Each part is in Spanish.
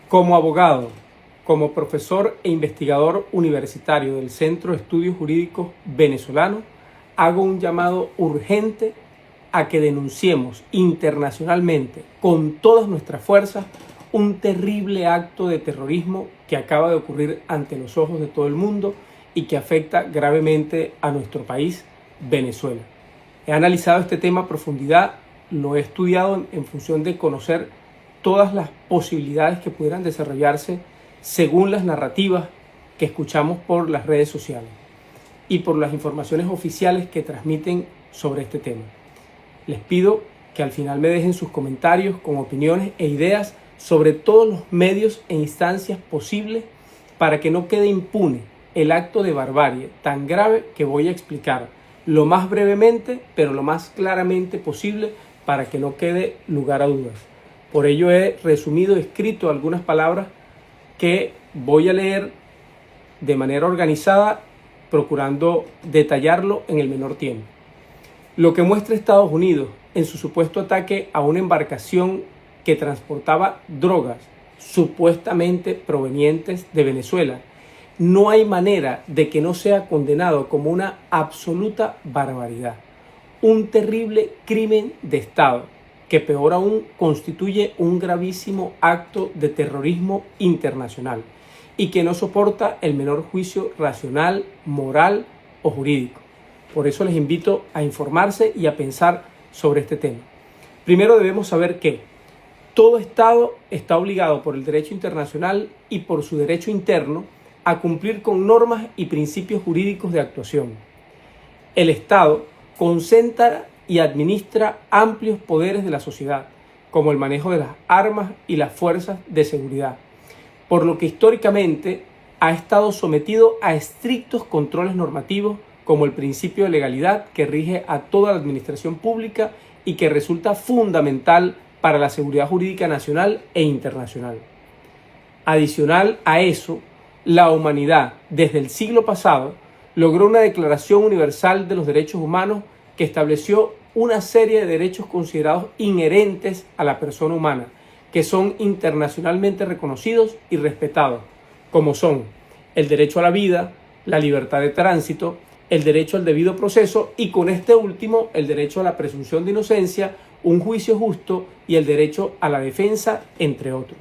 Como abogado, como profesor e investigador universitario del Centro de Estudios Jurídicos Venezolano, hago un llamado urgente a que denunciemos internacionalmente con todas nuestras fuerzas un terrible acto de terrorismo que acaba de ocurrir ante los ojos de todo el mundo y que afecta gravemente a nuestro país, Venezuela. He analizado este tema a profundidad, lo he estudiado en función de conocer todas las posibilidades que pudieran desarrollarse según las narrativas que escuchamos por las redes sociales y por las informaciones oficiales que transmiten sobre este tema. Les pido que al final me dejen sus comentarios con opiniones e ideas sobre todos los medios e instancias posibles para que no quede impune el acto de barbarie tan grave que voy a explicar lo más brevemente, pero lo más claramente posible para que no quede lugar a dudas. Por ello he resumido, escrito algunas palabras que voy a leer de manera organizada, procurando detallarlo en el menor tiempo. Lo que muestra Estados Unidos en su supuesto ataque a una embarcación que transportaba drogas supuestamente provenientes de Venezuela, no hay manera de que no sea condenado como una absoluta barbaridad, un terrible crimen de Estado, que peor aún constituye un gravísimo acto de terrorismo internacional y que no soporta el menor juicio racional, moral o jurídico. Por eso les invito a informarse y a pensar sobre este tema. Primero debemos saber que todo Estado está obligado por el derecho internacional y por su derecho interno a cumplir con normas y principios jurídicos de actuación. El Estado concentra y administra amplios poderes de la sociedad, como el manejo de las armas y las fuerzas de seguridad, por lo que históricamente ha estado sometido a estrictos controles normativos como el principio de legalidad que rige a toda la administración pública y que resulta fundamental para la seguridad jurídica nacional e internacional. Adicional a eso, la humanidad, desde el siglo pasado, logró una Declaración Universal de los Derechos Humanos que estableció una serie de derechos considerados inherentes a la persona humana, que son internacionalmente reconocidos y respetados, como son el derecho a la vida, la libertad de tránsito, el derecho al debido proceso y con este último el derecho a la presunción de inocencia, un juicio justo y el derecho a la defensa, entre otros.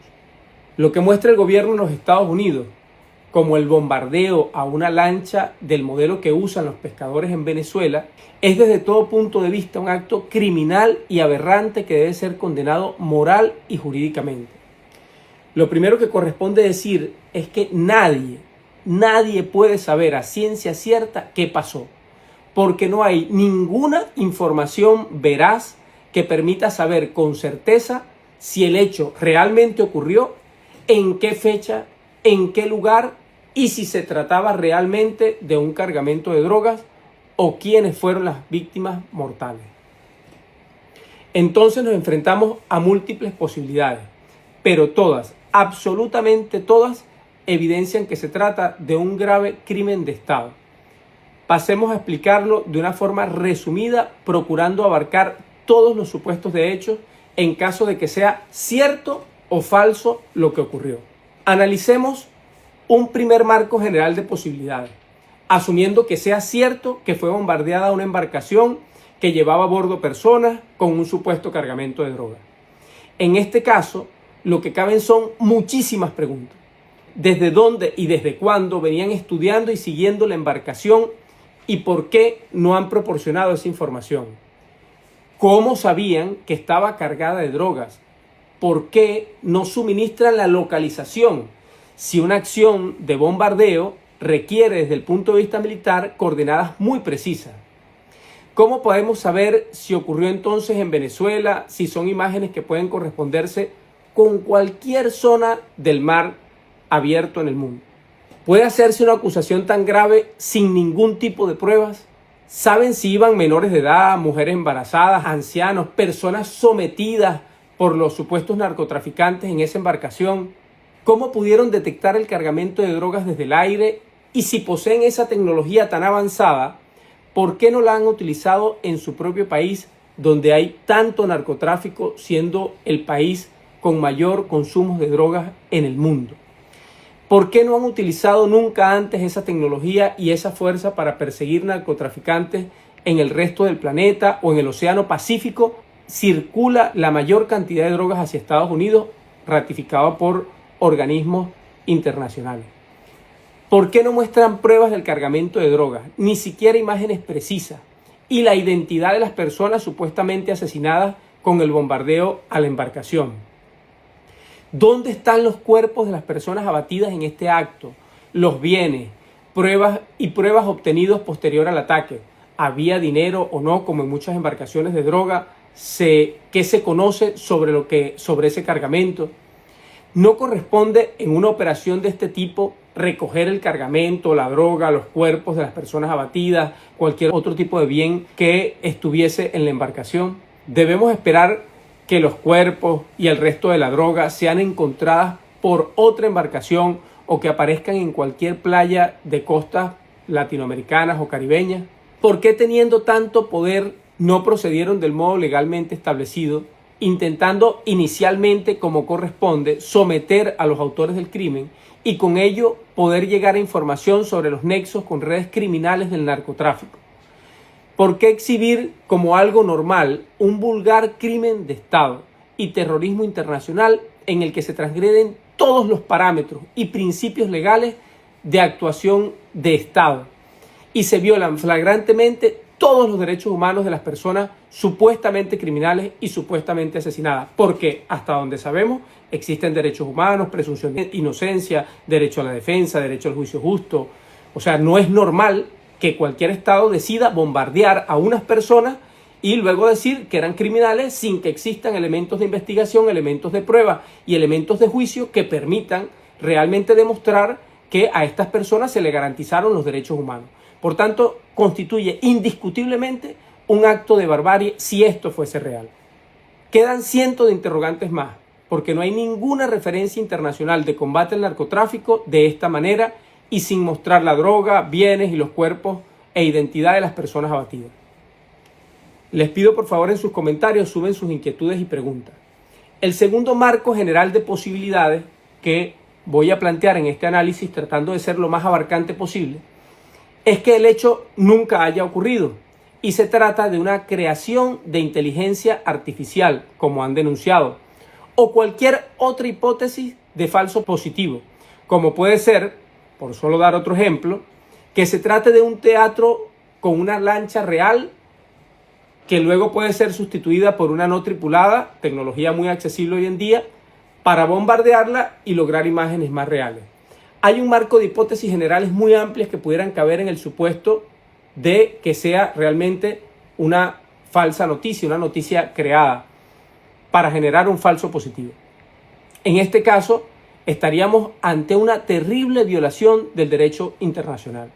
Lo que muestra el gobierno de los Estados Unidos, como el bombardeo a una lancha del modelo que usan los pescadores en Venezuela, es desde todo punto de vista un acto criminal y aberrante que debe ser condenado moral y jurídicamente. Lo primero que corresponde decir es que nadie puede saber a ciencia cierta qué pasó, porque no hay ninguna información veraz que permita saber con certeza si el hecho realmente ocurrió, en qué fecha, en qué lugar y si se trataba realmente de un cargamento de drogas o quiénes fueron las víctimas mortales. Entonces nos enfrentamos a múltiples posibilidades, pero todas, absolutamente todas, evidencian que se trata de un grave crimen de Estado. Pasemos a explicarlo de una forma resumida, procurando abarcar todos los supuestos de hechos en caso de que sea cierto o falso lo que ocurrió. Analicemos un primer marco general de posibilidades, asumiendo que sea cierto que fue bombardeada una embarcación que llevaba a bordo personas con un supuesto cargamento de droga. En este caso, lo que caben son muchísimas preguntas. ¿Desde dónde y desde cuándo venían estudiando y siguiendo la embarcación y por qué no han proporcionado esa información? ¿Cómo sabían que estaba cargada de drogas? ¿Por qué no suministran la localización si una acción de bombardeo requiere desde el punto de vista militar coordenadas muy precisas? ¿Cómo podemos saber si ocurrió entonces en Venezuela, si son imágenes que pueden corresponderse con cualquier zona del mar abierto en el mundo? ¿Puede hacerse una acusación tan grave sin ningún tipo de pruebas? ¿Saben si iban menores de edad, mujeres embarazadas, ancianos, personas sometidas por los supuestos narcotraficantes en esa embarcación? ¿Cómo pudieron detectar el cargamento de drogas desde el aire? Y si poseen esa tecnología tan avanzada, ¿por qué no la han utilizado en su propio país, donde hay tanto narcotráfico, siendo el país con mayor consumo de drogas en el mundo. ¿Por qué no han utilizado nunca antes esa tecnología y esa fuerza para perseguir narcotraficantes en el resto del planeta o en el Océano Pacífico? Circula la mayor cantidad de drogas hacia Estados Unidos, ratificado por organismos internacionales. ¿Por qué no muestran pruebas del cargamento de drogas? Ni siquiera imágenes precisas. Y la identidad de las personas supuestamente asesinadas con el bombardeo a la embarcación. ¿Dónde están los cuerpos de las personas abatidas en este acto? Los bienes, pruebas obtenidos posterior al ataque. ¿Había dinero o no, como en muchas embarcaciones de droga? ¿Qué se conoce sobre ese cargamento? No corresponde en una operación de este tipo recoger el cargamento, la droga, los cuerpos de las personas abatidas, cualquier otro tipo de bien que estuviese en la embarcación. Debemos esperar que los cuerpos y el resto de la droga sean encontradas por otra embarcación o que aparezcan en cualquier playa de costas latinoamericanas o caribeñas. ¿Por qué, teniendo tanto poder, no procedieron del modo legalmente establecido, intentando inicialmente, como corresponde, someter a los autores del crimen y con ello poder llegar a información sobre los nexos con redes criminales del narcotráfico? ¿Por qué exhibir como algo normal un vulgar crimen de Estado y terrorismo internacional en el que se transgreden todos los parámetros y principios legales de actuación de Estado y se violan flagrantemente todos los derechos humanos de las personas supuestamente criminales y supuestamente asesinadas? Porque hasta donde sabemos existen derechos humanos, presunción de inocencia, derecho a la defensa, derecho al juicio justo. O sea, no es normal que cualquier Estado decida bombardear a unas personas y luego decir que eran criminales sin que existan elementos de investigación, elementos de prueba y elementos de juicio que permitan realmente demostrar que a estas personas se le garantizaron los derechos humanos. Por tanto, constituye indiscutiblemente un acto de barbarie si esto fuese real. Quedan cientos de interrogantes más, porque no hay ninguna referencia internacional de combate al narcotráfico de esta manera y sin mostrar la droga, bienes y los cuerpos e identidad de las personas abatidas. Les pido por favor en sus comentarios suben sus inquietudes y preguntas. El segundo marco general de posibilidades que voy a plantear en este análisis, tratando de ser lo más abarcante posible, es que el hecho nunca haya ocurrido y se trata de una creación de inteligencia artificial, como han denunciado, o cualquier otra hipótesis de falso positivo, como puede ser, por solo dar otro ejemplo, que se trate de un teatro con una lancha real que luego puede ser sustituida por una no tripulada, tecnología muy accesible hoy en día, para bombardearla y lograr imágenes más reales. Hay un marco de hipótesis generales muy amplias que pudieran caber en el supuesto de que sea realmente una falsa noticia, una noticia creada para generar un falso positivo. En este caso, estaríamos ante una terrible violación del derecho internacional,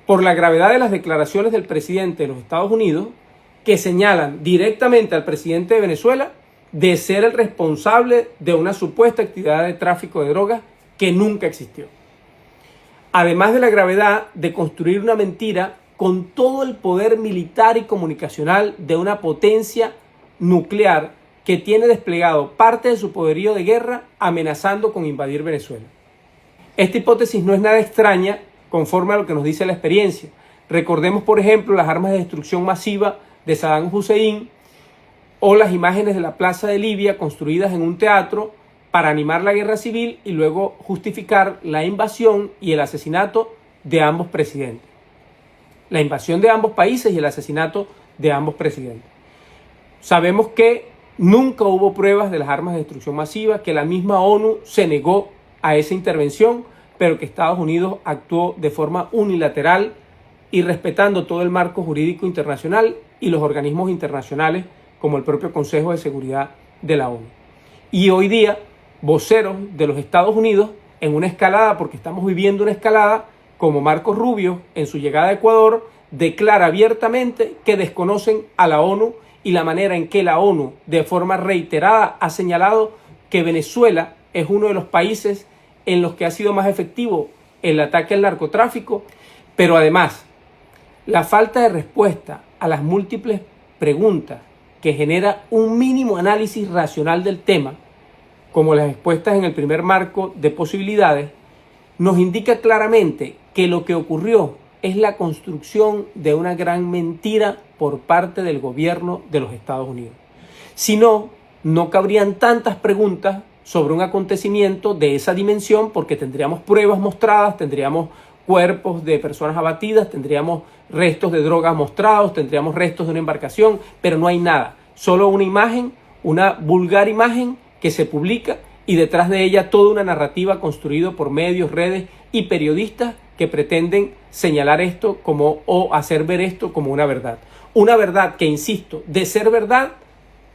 por la gravedad de las declaraciones del presidente de los Estados Unidos, que señalan directamente al presidente de Venezuela de ser el responsable de una supuesta actividad de tráfico de drogas que nunca existió. Además de la gravedad de construir una mentira con todo el poder militar y comunicacional de una potencia nuclear que tiene desplegado parte de su poderío de guerra amenazando con invadir Venezuela. Esta hipótesis no es nada extraña conforme a lo que nos dice la experiencia. Recordemos, por ejemplo, las armas de destrucción masiva de Saddam Hussein o las imágenes de la plaza de Libia construidas en un teatro para animar la guerra civil y luego justificar la invasión y el asesinato de ambos presidentes. La invasión de ambos países y el asesinato de ambos presidentes. Sabemos que nunca hubo pruebas de las armas de destrucción masiva, que la misma ONU se negó a esa intervención, pero que Estados Unidos actuó de forma unilateral y respetando todo el marco jurídico internacional y los organismos internacionales como el propio Consejo de Seguridad de la ONU. Y hoy día, voceros de los Estados Unidos en una escalada, porque estamos viviendo una escalada, como Marco Rubio en su llegada a Ecuador, declara abiertamente que desconocen a la ONU y la manera en que la ONU de forma reiterada ha señalado que Venezuela es uno de los países en los que ha sido más efectivo el ataque al narcotráfico, pero además la falta de respuesta a las múltiples preguntas que genera un mínimo análisis racional del tema como las expuestas en el primer marco de posibilidades, nos indica claramente que lo que ocurrió es la construcción de una gran mentira por parte del gobierno de los Estados Unidos. Si no, no cabrían tantas preguntas sobre un acontecimiento de esa dimensión, porque tendríamos pruebas mostradas, tendríamos cuerpos de personas abatidas, tendríamos restos de drogas mostrados, tendríamos restos de una embarcación, pero no hay nada. Solo una imagen, una vulgar imagen que se publica y detrás de ella toda una narrativa construida por medios, redes y periodistas que pretenden señalar esto como o hacer ver esto como una verdad. Una verdad que, insisto, de ser verdad,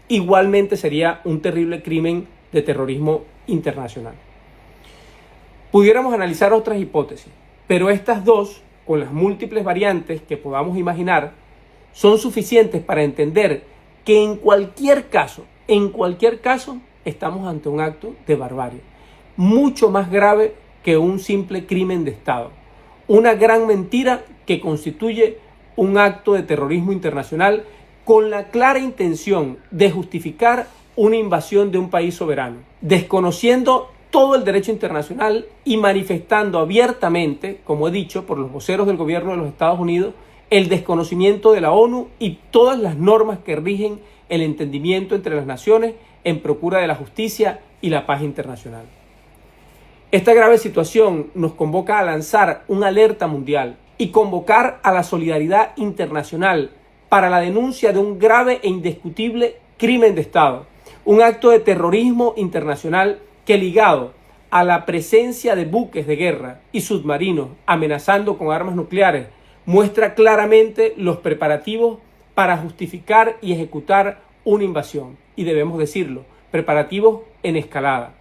igualmente sería un terrible crimen de terrorismo internacional. Pudiéramos analizar otras hipótesis, pero estas dos, con las múltiples variantes que podamos imaginar, son suficientes para entender que en cualquier caso, estamos ante un acto de barbarie, mucho más grave que un simple crimen de Estado. Una gran mentira que constituye un acto de terrorismo internacional con la clara intención de justificar una invasión de un país soberano, desconociendo todo el derecho internacional y manifestando abiertamente, como he dicho, por los voceros del gobierno de los Estados Unidos, el desconocimiento de la ONU y todas las normas que rigen el entendimiento entre las naciones en procura de la justicia y la paz internacional. Esta grave situación nos convoca a lanzar una alerta mundial y convocar a la solidaridad internacional para la denuncia de un grave e indiscutible crimen de Estado, un acto de terrorismo internacional que, ligado a la presencia de buques de guerra y submarinos amenazando con armas nucleares, muestra claramente los preparativos para justificar y ejecutar una invasión. Y debemos decirlo, preparativos en escalada.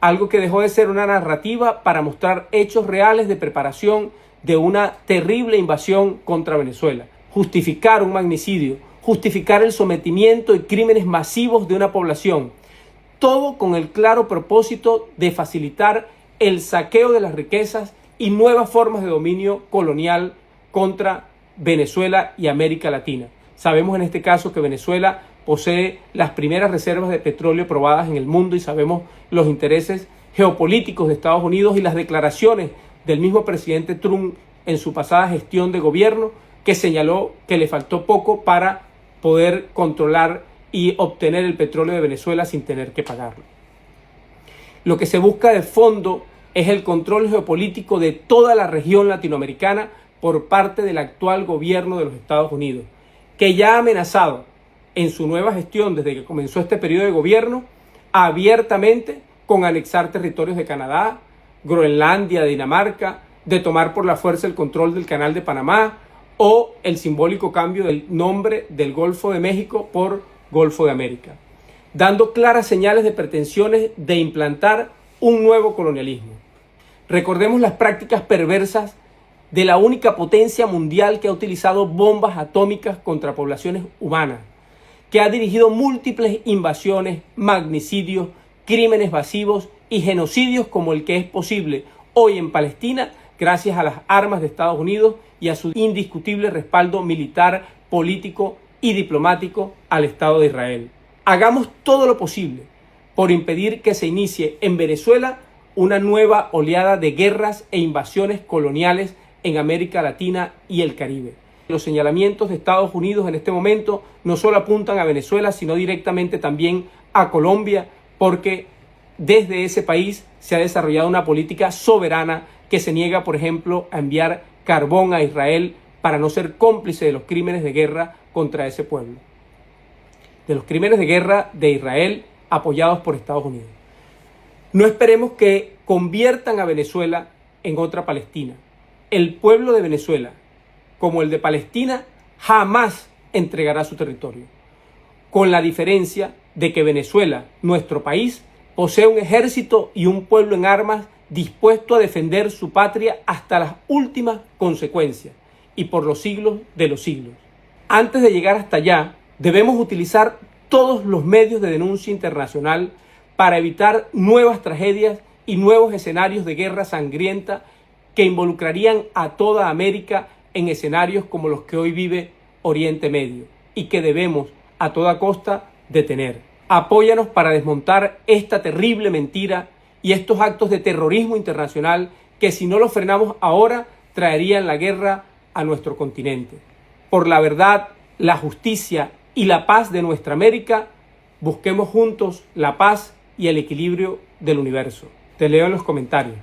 Algo que dejó de ser una narrativa para mostrar hechos reales de preparación de una terrible invasión contra Venezuela. Justificar un magnicidio, justificar el sometimiento y crímenes masivos de una población. Todo con el claro propósito de facilitar el saqueo de las riquezas y nuevas formas de dominio colonial contra Venezuela y América Latina. Sabemos en este caso que Venezuela posee las primeras reservas de petróleo probadas en el mundo y sabemos los intereses geopolíticos de Estados Unidos y las declaraciones del mismo presidente Trump en su pasada gestión de gobierno, que señaló que le faltó poco para poder controlar y obtener el petróleo de Venezuela sin tener que pagarlo. Lo que se busca de fondo es el control geopolítico de toda la región latinoamericana por parte del actual gobierno de los Estados Unidos, que ya ha amenazado en su nueva gestión desde que comenzó este periodo de gobierno abiertamente con anexar territorios de Canadá, Groenlandia, Dinamarca, de tomar por la fuerza el control del Canal de Panamá o el simbólico cambio del nombre del Golfo de México por Golfo de América, dando claras señales de pretensiones de implantar un nuevo colonialismo. Recordemos las prácticas perversas de la única potencia mundial que ha utilizado bombas atómicas contra poblaciones humanas, que ha dirigido múltiples invasiones, magnicidios, crímenes masivos y genocidios como el que es posible hoy en Palestina gracias a las armas de Estados Unidos y a su indiscutible respaldo militar, político y diplomático al Estado de Israel. Hagamos todo lo posible por impedir que se inicie en Venezuela una nueva oleada de guerras e invasiones coloniales en América Latina y el Caribe. Los señalamientos de Estados Unidos en este momento no solo apuntan a Venezuela, sino directamente también a Colombia, porque desde ese país se ha desarrollado una política soberana que se niega, por ejemplo, a enviar carbón a Israel para no ser cómplice de los crímenes de guerra contra ese pueblo. De los crímenes de guerra de Israel apoyados por Estados Unidos. No esperemos que conviertan a Venezuela en otra Palestina. El pueblo de Venezuela, como el de Palestina, jamás entregará su territorio. Con la diferencia de que Venezuela, nuestro país, posee un ejército y un pueblo en armas dispuesto a defender su patria hasta las últimas consecuencias y por los siglos de los siglos. Antes de llegar hasta allá, debemos utilizar todos los medios de denuncia internacional para evitar nuevas tragedias y nuevos escenarios de guerra sangrienta que involucrarían a toda América en escenarios como los que hoy vive Oriente Medio y que debemos a toda costa detener. Apóyanos para desmontar esta terrible mentira y estos actos de terrorismo internacional que, si no los frenamos ahora, traerían la guerra a nuestro continente. Por la verdad, la justicia y la paz de nuestra América, busquemos juntos la paz y el equilibrio del universo. Te leo en los comentarios.